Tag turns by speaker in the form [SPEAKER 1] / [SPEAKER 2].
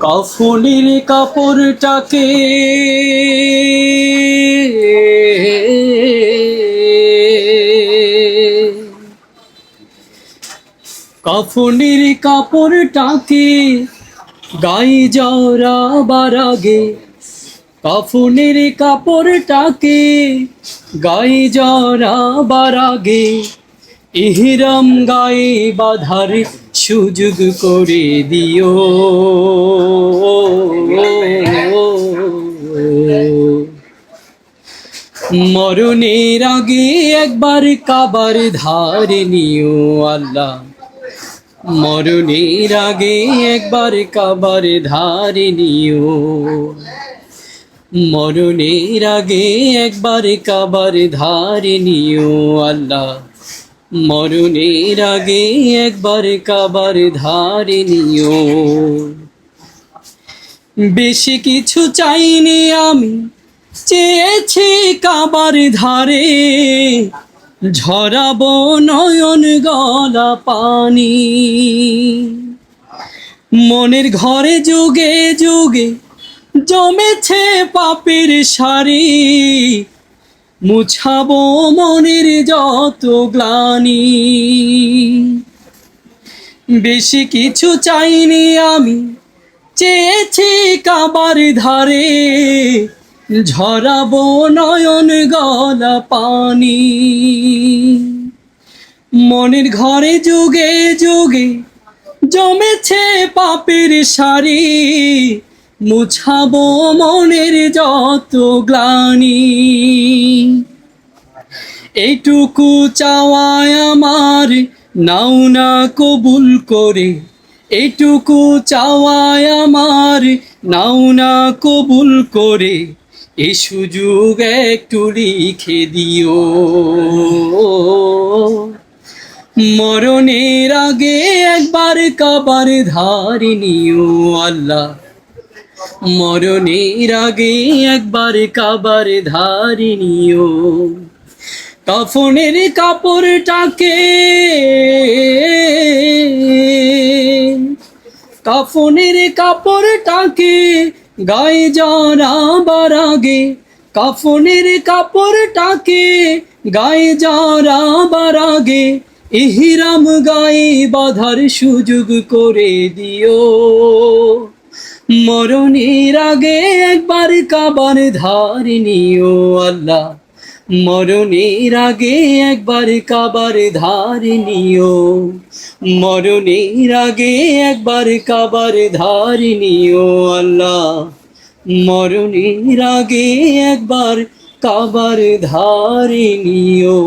[SPEAKER 1] কাফনের কাপড়টাকে কাফনের কাপড়টাকে গায়ে জড়াবার আগে, কাফনের কাপড়টাকে গায়ে জড়াবার আগে ইহরাম গায়ে বাঁধার সুযোগ করে দিও। মরণের আগে একবার কাবার ধারে নিও আল্লাহ, মরণের আগে একবার কাবার ধারে নিও, মরণের আগে একবার কাবার ধারে নিও আল্লাহ, মরণের আগে একবার কাবার ধারে নিও। বেশি কিছু চাইনি আমি, চেয়েছি কাবার ধারে, ঝরাবো নয়ন গলা পানি। মনের ঘরে যুগে যুগে জমেছে পাপের সারি, মুছাবো মনের যত গ্লানি। বেশি কিছু চাইনি আমি, চেয়েছি কাবার ধারে, ঝরাবো নয়ন গলা পানি। মনের ঘরে যুগে যুগে জমেছে পাপের সারি, মুছাবো মনের যত গ্লানি। এইটুকু চাওয়ায় আমার নাও না কবুল করে, এইটুকু চাওয়ায় আমার নাও না কবুল করে, এই সুযোগ একটু লিখে দিও। মরণের আগে একবার কাবার ধারে নিও আল্লাহ, মরণের আগে একবার কাবার ধারে নিও। কাফনের কাপড়টাকে কাফনের কাপড়টাকে গায়ে জড়াবার আগে, কাফনের কাপড়টাকে গায়ে জড়াবার আগে ইহরাম গায়ে বাঁধার সুযোগ করে দিও। মরণের আগে একবার কাবার ধারে নিও আল্লাহ, মরণের আগে একবার কাবার ধারে নিও, মরণের আগে একবার কাবার ধারে নিও আল্লাহ, মরণের আগে একবার কাবার ধারে নিও।